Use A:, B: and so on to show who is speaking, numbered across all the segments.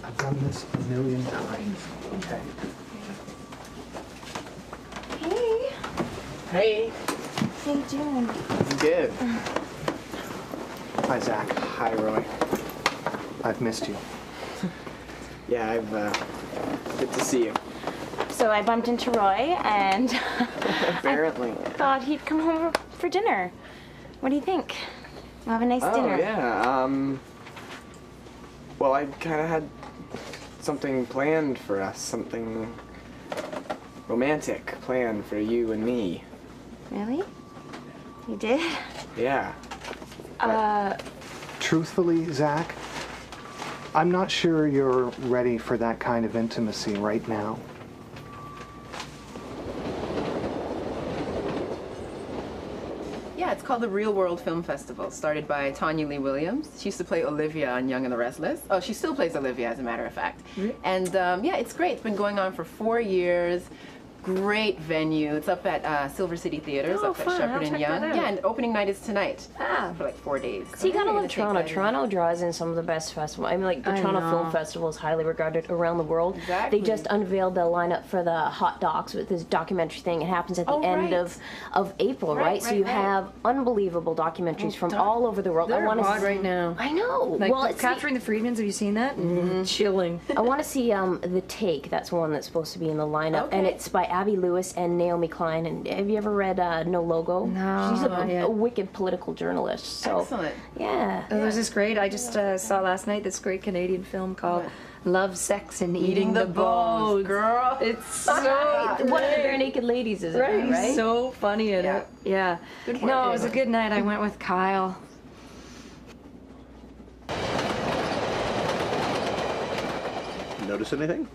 A: I've done this a million times. Okay.
B: Hey.
C: Hey.
B: How you doing?
C: Good.
A: Hi, Zach.
C: Hi, Roy.
A: I've missed you.
C: Yeah, good to see you.
B: So I bumped into Roy and
C: Apparently.
B: I thought he'd come home for dinner. What do you think? We'll have a nice dinner.
C: Oh, yeah. Well, I kind of had something planned for us, something romantic planned for you and me.
B: Really? You did?
C: Yeah.
A: Truthfully, Zach, I'm not sure you're ready for that kind of intimacy right now.
D: Yeah, it's called the Real World Film Festival, started by Tanya Lee Williams. She used to play Olivia on Young and the Restless. Oh, she still plays Olivia, as a matter of fact. And yeah, it's great. It's been going on for 4 years. Great venue. It's up at Silver City Theaters, up at Shepherd and Young. Yeah, and opening night is tonight for like 4 days.
E: So you gotta love Toronto. Toronto draws in some of the best festivals. I mean, like the Toronto Film Festival is highly regarded around the world.
D: Exactly.
E: They just unveiled the lineup for the Hot Docs with this documentary thing. It happens at the end of April, right? So you have unbelievable documentaries from all over the world.
F: They're
E: I want
F: hot
E: to
F: right now.
E: I know.
F: Like
E: well,
F: Catherine the Freedmans, have you seen that? Chilling.
E: I want to see The Take. That's one that's supposed to be in the lineup, and it's by Abby Lewis and Naomi Klein. And have you ever read No Logo?
F: No.
E: She's a wicked political journalist. So
D: Excellent.
E: yeah.
F: Oh, there's this great, I just saw last night this great Canadian film called Love, Sex, and Eating the Bones.
D: Girl.
F: It's so
E: One of the Bare Naked Ladies, is it?
F: right.
E: Right?
F: He's so funny in it. Yeah.
D: Good
F: No,
D: work.
F: it was a good night. I went with Kyle.
G: Notice anything?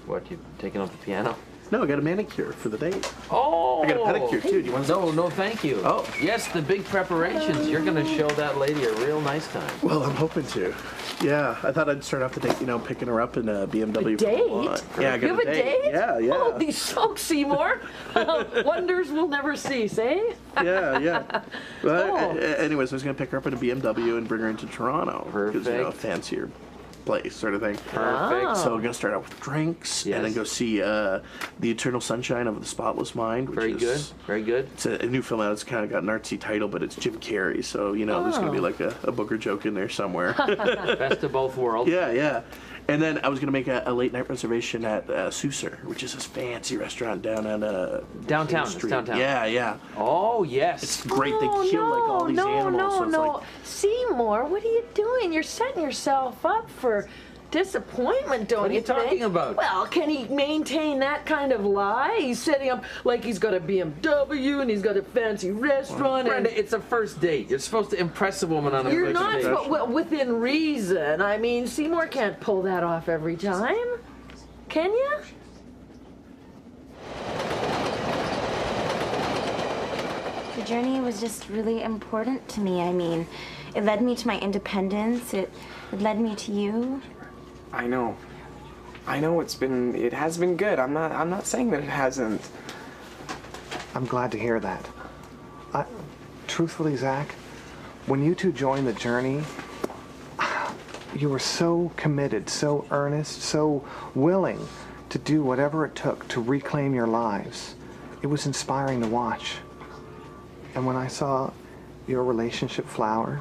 H: What, you taking up the piano?
G: No, I got a manicure for the date.
H: Oh!
G: I got a pedicure too. Do you want some?
H: No, thank you.
G: Oh.
H: Yes, the big preparations. You're going to show that lady a real nice time.
G: Well, I'm hoping to. Yeah, I thought I'd start off the date, picking her up in a BMW.
I: A date?
G: Yeah, I got
I: You have a date?
G: Yeah, yeah.
I: Holy smokes, Seymour! Wonders we'll never cease, eh?
G: Yeah. Well, anyways, I was going to pick her up in a BMW and bring her into Toronto.
H: Perfect.
G: Because, a fancier place sort of thing.
H: Perfect.
G: So we're going to start out with drinks and then go see The Eternal Sunshine of the Spotless Mind. Which
H: Very good. Very good.
G: It's a new film out. It's kind of got an artsy title, but it's Jim Carrey. So, there's going to be like a Booker joke in there somewhere.
H: Best of both worlds.
G: Yeah. And then I was going to make a late night reservation at Susur, which is this fancy restaurant down on
H: Downtown.
G: Street.
H: It's downtown.
G: Yeah.
H: Oh, yes.
G: It's great. They kill like all these animals. So it's like,
I: Seymour, what are you doing? You're setting yourself up for disappointment, don't
H: What are you
I: think?
H: talking about?
I: Well, can he maintain that kind of lie? He's setting up like he's got a BMW and he's got a fancy restaurant.
H: Brenda, it's a first date. You're supposed to impress a woman on a
I: You're
H: first
I: not
H: date.
I: well, within reason. I mean, Seymour can't pull that off every time. Can you?
B: The journey was just really important to me. I mean, it led me to my independence. It led me to you.
C: I know it has been good. I'm not saying that it hasn't.
A: I'm glad to hear that. Truthfully, Zach, when you two joined the journey, you were so committed, so earnest, so willing to do whatever it took to reclaim your lives. It was inspiring to watch. And when I saw your relationship flower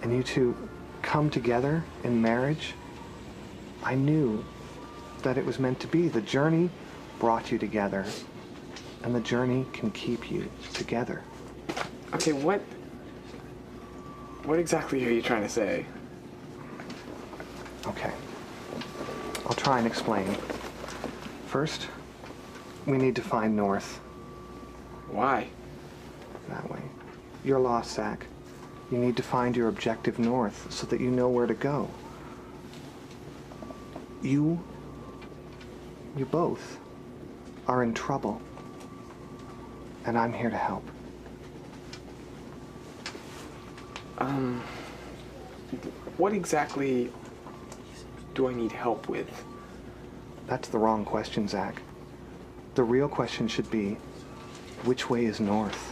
A: and you two come together in marriage, I knew that it was meant to be. The journey brought you together, and the journey can keep you together.
C: Okay, what exactly are you trying to say?
A: Okay. I'll try and explain. First, we need to find North.
C: Why?
A: That way. You're lost, Zach. You need to find your objective North so that you know where to go. You both are in trouble. And I'm here to help.
C: What exactly do I need help with?
A: That's the wrong question, Zach. The real question should be, which way is north?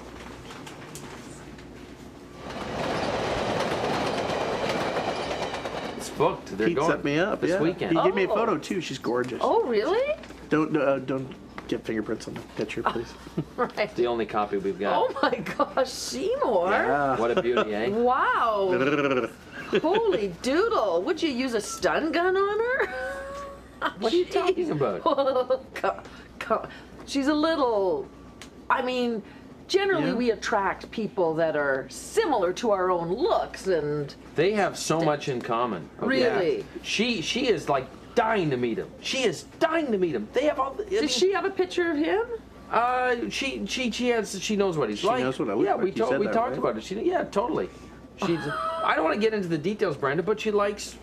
H: It's booked. They're
G: Pete
H: going
G: set me up
H: this
G: yeah.
H: weekend.
G: He gave me a photo too. She's gorgeous.
I: Oh, really?
G: Don't get fingerprints on the picture, please.
I: Right.
H: It's the only copy we've got.
I: Oh my gosh, Seymour.
G: Yeah.
H: What a beauty, eh?
I: Wow. Holy doodle. Would you use a stun gun on her?
H: What are you talking about?
I: She's a little, I mean, generally
G: Yeah.
I: we attract people that are similar to our own looks and
H: They have so much in common. Okay?
I: Really?
H: She is like dying to meet him. She is dying to meet him. They have all.
I: Does she have a picture of him?
H: She knows what he's like.
G: She knows what I look
H: yeah,
G: like. You said
H: we
G: that,
H: talked
G: right?
H: about it. Yeah, totally. She's. I don't want to get into the details, Brenda, but she likes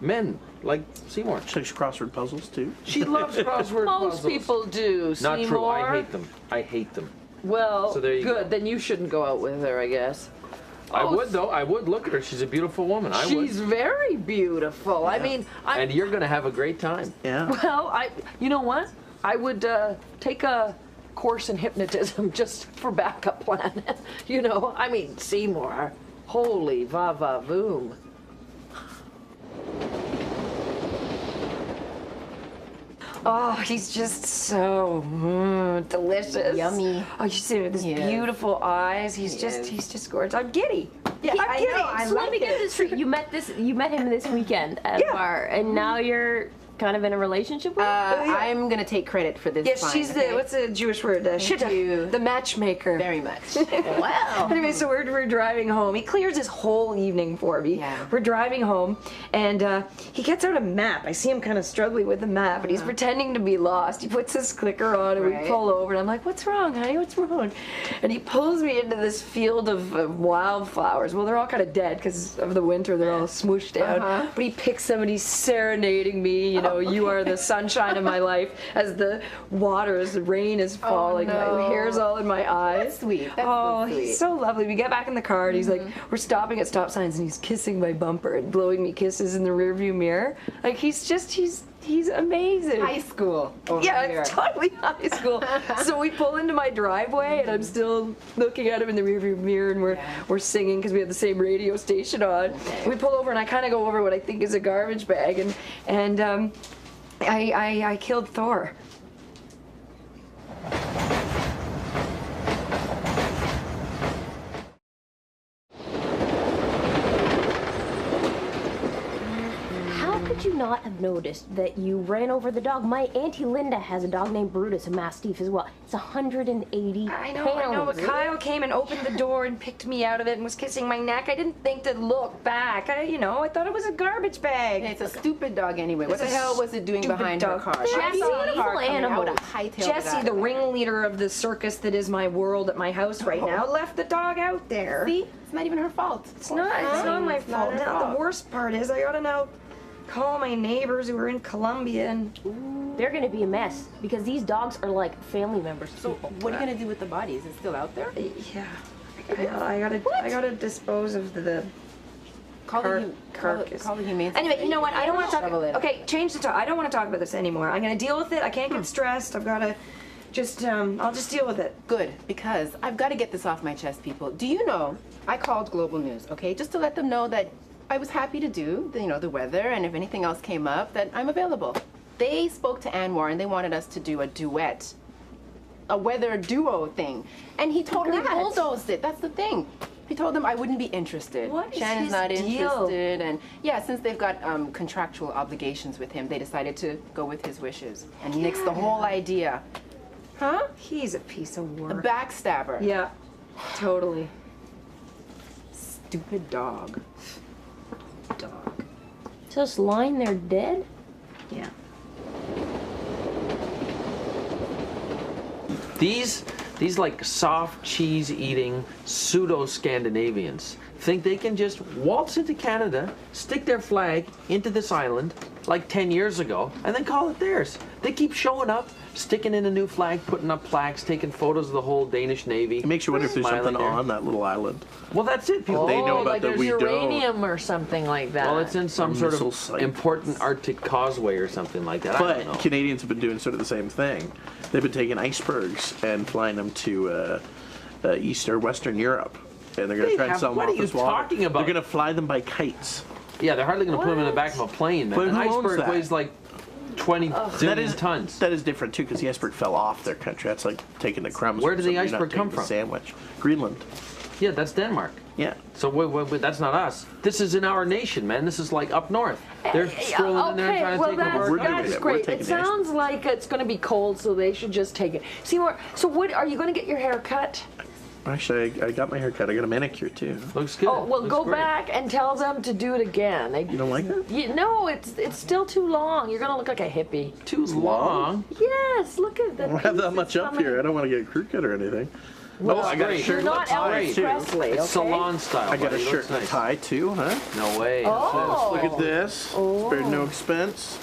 H: men like Seymour.
G: She likes crossword puzzles too.
H: She loves crossword puzzles.
I: Most people do,
H: Not
I: Seymour.
H: true. I hate them. I hate them.
I: Well,
H: So there you
I: good.
H: go.
I: Then you shouldn't go out with her, I guess.
H: I
I: Oh,
H: would though. I would look at her. She's a beautiful woman. I would.
I: She's very beautiful. I mean,
H: And you're gonna have a great time.
G: Yeah.
I: well, you know what? I would take a course in hypnotism just for backup plan. I mean, Seymour, holy va-va-voom.
F: Oh, he's just so delicious.
D: Yummy.
F: Oh, you see with his
D: Yes.
F: beautiful eyes. He's
D: Yes.
F: just gorgeous. I'm giddy. Yeah, I'm
D: I
F: giddy.
D: know, I
E: So let
D: like
E: me get
D: it.
E: this straight. You met him this weekend at a
F: Yeah.
E: bar, and now you're kind of in a relationship with him?
D: I'm gonna take credit for this.
F: Yes,
D: find,
F: she's
D: okay?
F: the what's the Jewish word? Shitta,
D: you.
F: the matchmaker.
D: Very much.
E: Wow.
F: Anyway, so we're driving home. He clears his whole evening for me.
D: Yeah.
F: We're driving home, and he gets out a map. I see him kind of struggling with the map, and he's pretending to be lost. He puts his clicker on, and we
D: Right.
F: pull over, and I'm like, "What's wrong, honey? What's wrong?" And he pulls me into this field of wildflowers. Well, they're all kind of dead because of the winter. They're all smooshed down. But he picks some, and he's serenading me. You are the sunshine of my life. As the rain is falling,
D: no.
F: my hair's all in my eyes.
D: That's sweet. That's
F: Oh,
D: so sweet.
F: he's so lovely. We get back in the car and he's like, we're stopping at stop signs and he's kissing my bumper and blowing me kisses in the rearview mirror. Like he's amazing.
D: High school. Over
F: Yeah,
D: here.
F: it's totally high school. So we pull into my driveway and I'm still looking at him in the rearview mirror and we're singing because we have the same radio station on. We pull over and I kind of go over what I think is a garbage bag and I killed Thor.
E: How could you not have noticed that you ran over the dog? My Auntie Linda has a dog named Brutus, a Mastiff as well. It's 180
F: I know, but Kyle came and opened the door and picked me out of it and was kissing my neck. I didn't think to look back. I thought it was a garbage bag.
D: It's a stupid dog anyway. What the
F: It's a
D: hell was it doing
F: stupid
D: behind
F: dog.
D: her car?
F: Jesse,
E: beautiful animal.
F: Jesse, the ringleader of the circus that is my world at my house right now, left the dog out there.
D: See, it's not even her fault.
F: It's not my
D: It's not
F: fault.
D: her
F: Now,
D: fault.
F: the worst part is I gotta now call my neighbors who are in Colombia and
E: They're going to be a mess because these dogs are like family members. to
D: So
E: people.
D: what are you gonna do with the body? Is it still out there?
F: yeah, I gotta dispose of the
D: Call
F: carcass.
D: Call the humane.
F: Anyway, you know what? I don't want to talk.
D: Shovel it.
F: Okay, change the talk. I don't want to talk about this anymore. I'm gonna deal with it. I can't get stressed. I've gotta just I'll just deal with it.
D: Good, because I've got to get this off my chest, people. Do you know, I called Global News, okay, just to let them know that I was happy to do, the weather, and if anything else came up, that I'm available. They spoke to Anwar, and they wanted us to do a duet, a weather duo thing, and he totally
F: Congrats.
D: bulldozed it. That's the thing. He told them I wouldn't be interested.
F: What is
D: Shannon's
F: his
D: not
F: deal?
D: interested, and yeah, since they've got contractual obligations with him, they decided to go with his wishes and nix the whole idea. Huh?
F: He's a piece of
D: A
F: work.
D: backstabber.
F: Yeah, totally.
D: Stupid dog.
F: Dog.
E: Just lying there dead?
D: Yeah.
H: These like soft cheese eating pseudo Scandinavians think they can just waltz into Canada, stick their flag into this island like 10 years ago, and then call it theirs. They keep showing up, sticking in a new flag, putting up plaques, taking photos of the whole Danish Navy.
G: It makes you wonder if there's
H: smiling
G: something
H: there.
G: on that little island.
H: Well, that's it. People,
G: They know
E: Oh,
G: about
E: like
G: that
E: there's
G: we don't.
E: uranium or something like that.
H: well, it's in some sort
G: missile
H: of
G: site.
H: important Arctic causeway or something like that. I don't know.
G: But Canadians have been doing sort of the same thing. They've been taking icebergs and flying them to East or Western Europe. And they're going
H: They
G: to try and
H: have-
G: sell them
H: what
G: off
H: are you
G: as water.
H: talking about?
G: They're going to fly them by kites.
H: Yeah, they're hardly going to put them in the back of a plane. Man.
G: But
H: An
G: who owns
H: iceberg
G: that?
H: weighs like 20 zillion tons.
G: That is different too, because the iceberg fell off their country. That's like taking the crumbs.
H: Where
G: from
H: did the
G: somebody, not
H: iceberg come
G: taking the
H: from?
G: Sandwich. Greenland.
H: Yeah, that's Denmark.
G: Yeah.
H: So wait, that's not us. This is in our nation, man. This is like up north. They're strolling in there
E: Okay,
H: trying to
E: well
H: take
E: that's,
H: over.
G: We're doing
E: that's
G: it. We're
E: great.
G: taking
E: It
G: the
E: sounds like it's going to be cold, so they should just take it. Seymour, so what are you going to get your hair cut?
G: Actually, I got my hair cut. I got a manicure too.
H: Looks good.
E: Oh, well,
H: Looks
E: go
H: great.
E: back and tell them to do it again.
G: You don't like that?
E: No, it's still too long. You're going to look like a hippie.
H: Too long.
E: Yes, look at that.
G: I don't have that much up here. I don't want to get a crew cut or anything.
H: Oh, I got a great. shirt
E: You're
H: and
E: not
H: a tie
E: Elvis
H: too.
E: Presley, okay?
H: It's salon style.
G: I got a
H: buddy. It
G: shirt
H: looks
G: and a
H: nice.
G: tie too, huh?
H: No way.
E: Oh.
G: Look at this. Spared no expense.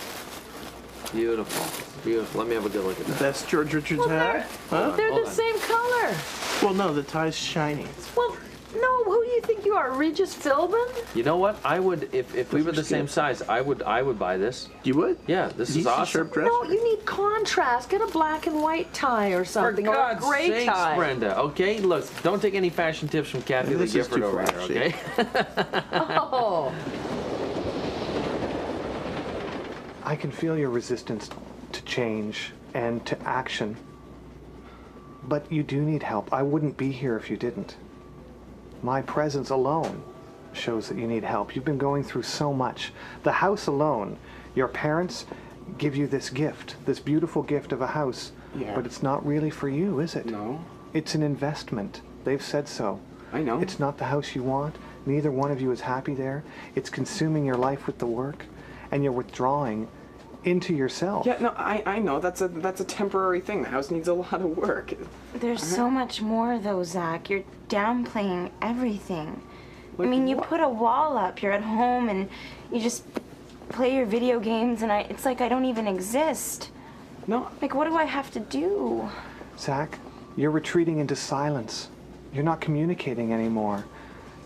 H: Beautiful. Beautiful. Let me have a good look at that.
G: That's George Richards hat. Huh?
E: They're
H: Hold
E: the
H: on.
E: same color.
G: Well, no, the tie's shiny.
E: Well, no, who do you think you are, Regis Philbin?
H: You know what? I would, if we were the same size, I would buy this.
G: You would?
H: Yeah, this is
G: Decent
H: awesome.
G: sharp dress.
E: No, you need contrast. Get a black and white tie or
H: For
E: something, or a
H: God's
E: gray
H: sakes,
E: tie.
H: Brenda. Okay, look, don't take any fashion tips from Kathy Lee
G: This is
H: Gifford
G: too
H: over
G: flashy.
H: here, okay?
E: Oh,
A: I can feel your resistance to change and to action. But you do need help. I wouldn't be here if you didn't. My presence alone shows that you need help. You've been going through so much. The house alone, your parents give you this gift, this beautiful gift of a house.
C: Yeah.
A: But it's not really for you, is it?
C: No,
A: It's an investment. They've said so.
C: I know.
A: It's not the house you want. Neither one of you is happy there. It's consuming your life with the work, and you're withdrawing into yourself.
C: Yeah, no, I know. That's a temporary thing. The house needs a lot of work.
B: There's so much more, though, Zach. You're downplaying everything. I
C: Like
B: mean, you
C: what?
B: put a wall up. You're at home and you just play your video games, and it's like I don't even exist.
C: No,
B: Like, what do I have to do?
A: Zach, you're retreating into silence. You're not communicating anymore.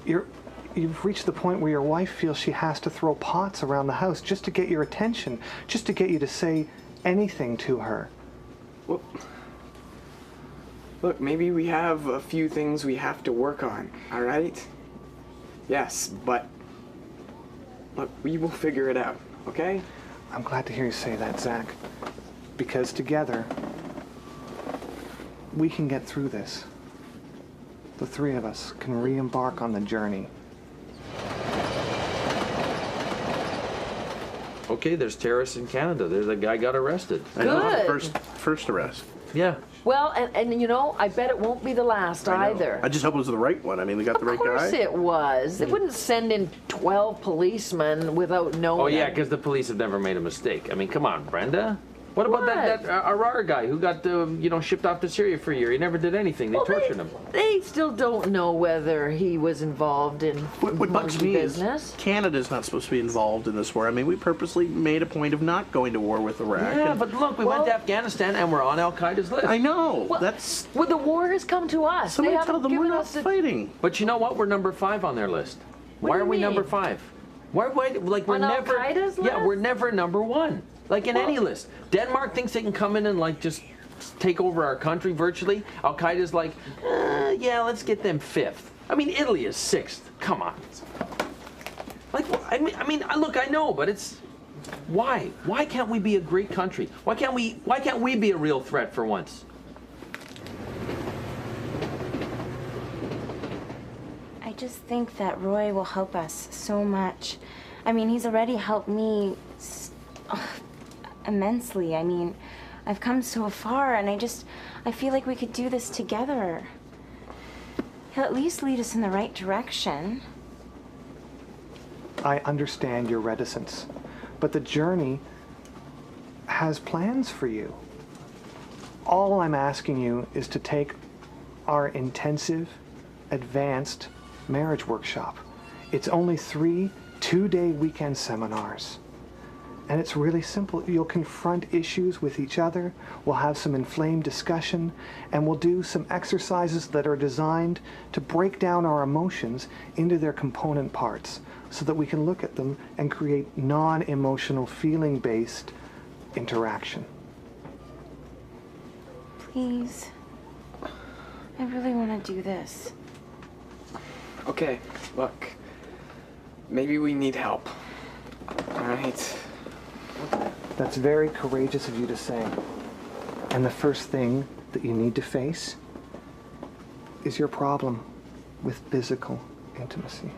A: You've reached the point where your wife feels she has to throw pots around the house just to get your attention, just to get you to say anything to her.
C: well, look, maybe we have a few things we have to work on. All right. Yes, but look, we will figure it out. Okay.
A: I'm glad to hear you say that, Zach, because together we can get through this. The three of us can re-embark on the journey.
H: Okay, there's terrorists in Canada. There's a guy got arrested.
G: I know.
E: Good.
G: First arrest.
H: Yeah.
E: well, and you know, I bet it won't be the last
G: I know.
E: either.
G: I just hope it was the right one. I mean, they got the right
E: Of course
G: guy.
E: it was. They wouldn't send in 12 policemen without knowing.
H: Oh yeah,
E: them.
H: because the police have never made a mistake. I mean, come on, Brenda. What about that Arar guy who got shipped off to Syria for a year? He never did anything. They tortured him.
E: They still don't know whether he was involved in
G: What bugs
E: monkey
G: me
E: business.
G: is Canada's not supposed to be involved in this war. I mean, we purposely made a point of not going to war with Iraq.
H: Yeah,
G: and-
H: but look, we went to Afghanistan and we're on Al Qaeda's list.
G: I know.
E: Well,
G: That's
E: Well, the war has come to us.
G: somebody
E: they
G: tell
E: haven't
G: them we're
E: given
G: not
E: us a-
G: fighting.
H: But you know what? We're number 5 on their list.
E: What
H: Why
E: do
H: are
E: you
H: we
E: mean?
H: number 5? Why like we're
E: On
H: never
E: Al-Qaeda's
H: Yeah,
E: list?
H: we're never number 1. Like in any list. Denmark thinks they can come in and like just take over our country virtually. Al Qaeda's like, yeah, let's get them 5th. I mean, Italy is 6th. Come on. Like, I mean, look, I know, but it's why? Why can't we be a great country? Why can't we be a real threat for once?
B: I just think that Roy will help us so much. I mean, he's already helped me immensely. I mean, I've come so far, and I feel like we could do this together. He'll at least lead us in the right direction.
A: I understand your reticence, but the journey has plans for you. All I'm asking you is to take our intensive, advanced marriage workshop. It's only 3 two-day weekend seminars. And it's really simple. You'll confront issues with each other, we'll have some inflamed discussion, and we'll do some exercises that are designed to break down our emotions into their component parts so that we can look at them and create non-emotional, feeling-based interaction.
B: Please. I really want to do this.
C: Okay, look. Maybe we need help. All right.
A: That's very courageous of you to say. And the first thing that you need to face is your problem with physical intimacy.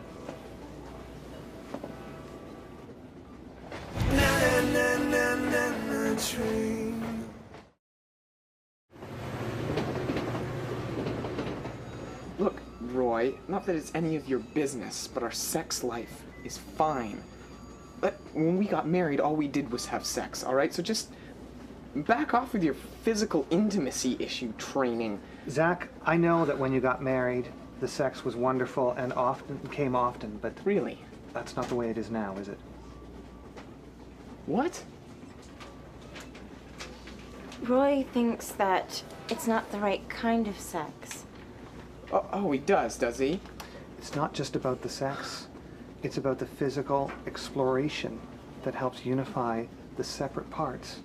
C: Look, Roy, not that it's any of your business, but our sex life is fine. But when we got married, all we did was have sex, all right? So just back off with your physical intimacy issue training.
A: Zach, I know that when you got married, the sex was wonderful and came often, but
C: Really?
A: that's not the way it is now, is it?
C: What?
B: Roy thinks that it's not the right kind of sex.
C: Oh, he does he?
A: It's not just about the sex. It's about the physical exploration that helps unify the separate parts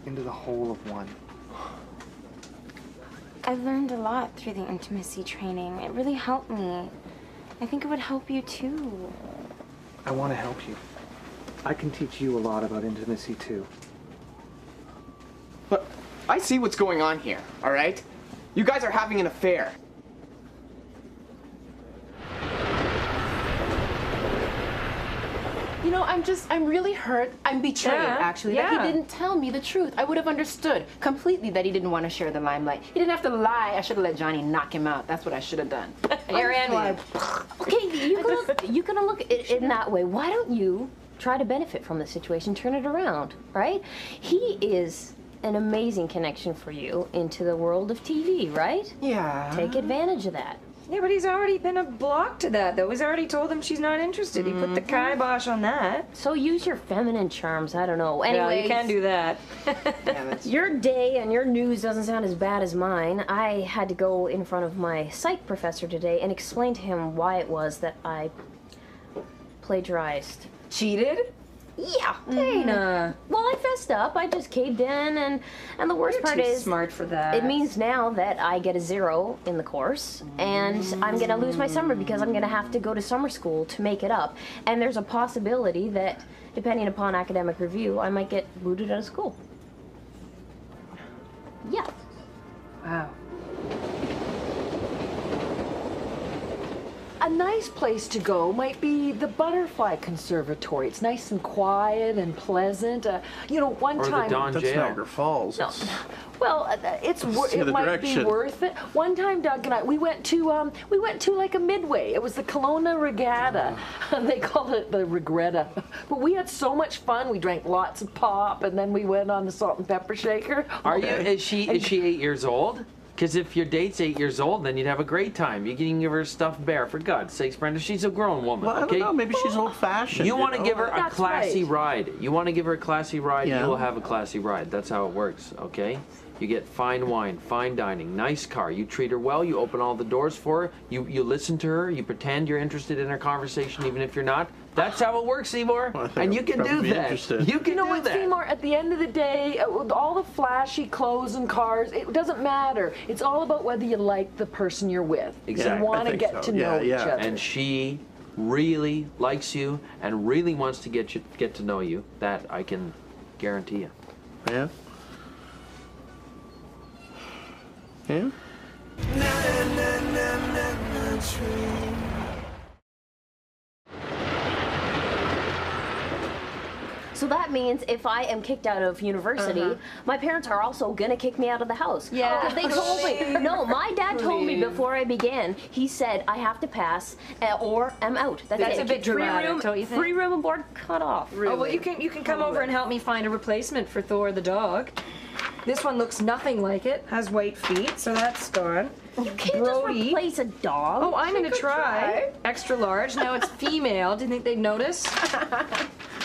A: into the whole of one.
B: I've learned a lot through the intimacy training. It really helped me. I think it would help you too.
A: I want to help you. I can teach you a lot about intimacy too.
C: Look, I see what's going on here, all right? You guys are having an affair.
D: You know, I'm really hurt. I'm betrayed,
F: Yeah,
D: actually, that
F: yeah.
D: he didn't tell me the truth. I would have understood completely that he didn't want to share the limelight. He didn't have to lie. I should have let Johnny knock him out. That's what I should have done.
E: Aaron, okay, you can look at it in that way. Why don't you try to benefit from the situation, turn it around, right? He is an amazing connection for you into the world of TV, right?
D: Yeah.
E: Take advantage of that.
F: Yeah, but he's already been a block to that, though. He's already told them she's not interested. He put the kibosh on that.
E: So use your feminine charms. I don't know.
F: Well,
E: Anyway,
F: you can't do that.
E: Your day and your news doesn't sound as bad as mine. I had to go in front of my psych professor today and explain to him why it was that I plagiarized.
F: Cheated?
E: Yeah.
F: Dana.
E: Well, I fessed up. I just caved in, and the worst
F: You're
E: part
F: too
E: is
F: smart for that.
E: it means now that I get a 0 in the course, and I'm gonna lose my summer because I'm gonna have to go to summer school to make it up. And there's a possibility that, depending upon academic review, I might get booted out of school. Yeah.
F: Wow.
I: A nice place to go might be the Butterfly Conservatory. It's nice and quiet and pleasant. You know, one
H: Or the
I: time.
H: Don
G: That's
H: Jail.
G: Niagara Falls.
I: No.
G: It's-
I: Well, it's
G: See
I: it
G: the
I: might
G: direction.
I: be worth it. One time, Doug and I we went to like a midway. It was the Kelowna Regatta. They called it the Regretta. But we had so much fun. We drank lots of pop, and then we went on the salt and pepper shaker.
H: Are you? Is she 8 years old? Because if your date's 8 years old, then you'd have a great time. You can give her a stuffed bear, for God's sakes, Brenda. She's a grown woman.
G: Well, I don't
H: okay?
G: know. Maybe she's old-fashioned.
H: You want to
G: know?
H: give her a
I: That's
H: classy
I: right.
H: ride. You want to give her a classy ride,
G: Yeah.
H: you will have a classy ride. That's how it works, okay? You get fine wine, fine dining, nice car. You treat her well. You open all the doors for her. You listen to her. You pretend you're interested in her conversation, even if you're not. That's how it works, Seymour.
G: Well, I think
H: And you
G: I'd
H: can do
G: probably be
H: that.
G: interested.
H: You can
I: You know
H: do
I: what,
H: that.
I: Seymour? At the end of the day, with all the flashy clothes and cars, it doesn't matter. It's all about whether you like the person you're with.
H: Exactly.
I: You want
G: I
I: to
G: think
I: get
G: so.
I: to know
G: Yeah,
I: each
G: yeah.
I: other.
H: And she really likes you and really wants to get to know you. That I can guarantee you.
G: Yeah. Yeah.
E: So So that means if I am kicked out of university, my parents are also gonna kick me out of the house.
I: Yeah.
E: Because they told me. No, my dad told me before I began. He said I have to pass or I'm out.
I: That's
E: it.
I: a bit dramatic, don't you think?
E: Free room and board cut off.
I: Oh, well, you can come over and help me find a replacement for Thor the dog. This one looks nothing like it. Has white feet, so that's gone.
E: You can't
I: Brody.
E: just replace a dog.
I: Oh, I'm gonna try. Extra large. Now it's female. Do you think they'd notice?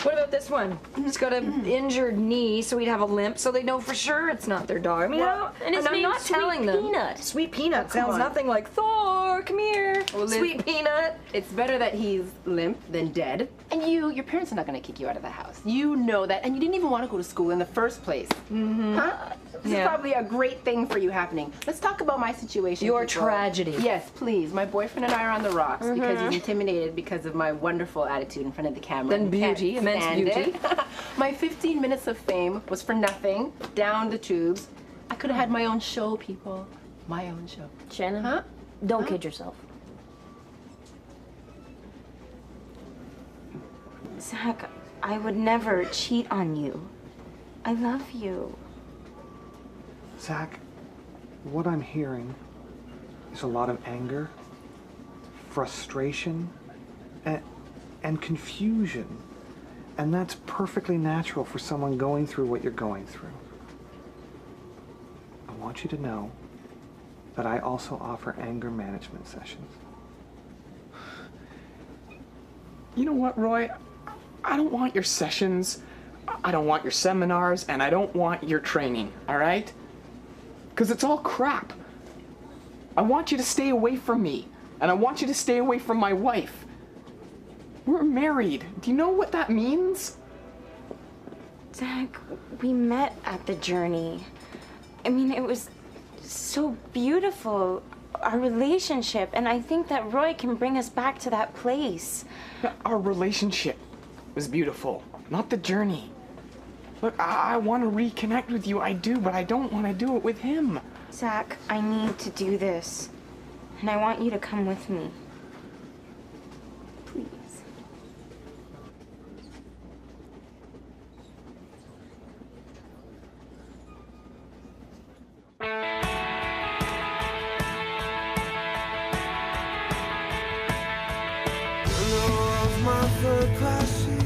I: What about this one? It's got an injured knee, so we'd have a limp, so they know for sure it's not their dog. I mean,
E: and his
I: I'm
E: name's
I: not
E: Sweet
I: telling them.
E: Peanut.
I: Sweet Peanut sounds nothing like Thor. Come here,
D: Well, Liz-
I: Sweet Peanut.
D: It's better that he's limp than dead. And your parents are not going to kick you out of the house. You know that, and you didn't even want to go to school in the first place. Huh? This is probably a great thing for you happening. Let's talk about my situation.
I: Your
D: people.
I: tragedy.
D: Yes, please. My boyfriend and I are on the rocks because he's intimidated because of my wonderful attitude in front of the camera.
I: Then
D: He can't
I: beauty, immense
D: stand
I: beauty.
D: it. My 15 minutes of fame was for nothing. Down the tubes. I could have had my own show, people. My own show.
E: Shannon,
D: Huh?
E: don't kid yourself.
B: Zach, I would never cheat on you. I love you.
A: Zach, what I'm hearing is a lot of anger, frustration, and confusion. And that's perfectly natural for someone going through what you're going through. I want you to know that I also offer anger management sessions.
C: You know what, Roy? I don't want your sessions, I don't want your seminars, and I don't want your training, all right? Because it's all crap. I want you to stay away from me, and I want you to stay away from my wife. We're married. Do you know what that means?
B: Zach, we met at the Journey. I mean, it was so beautiful, our relationship, and I think that Roy can bring us back to that place.
C: Our relationship was beautiful, not the journey. Look, I want to reconnect with you, I do, but I don't want to do it with him.
B: Zach, I need to do this, and I want you to come with me. Please.
J: Willow of my third class seat.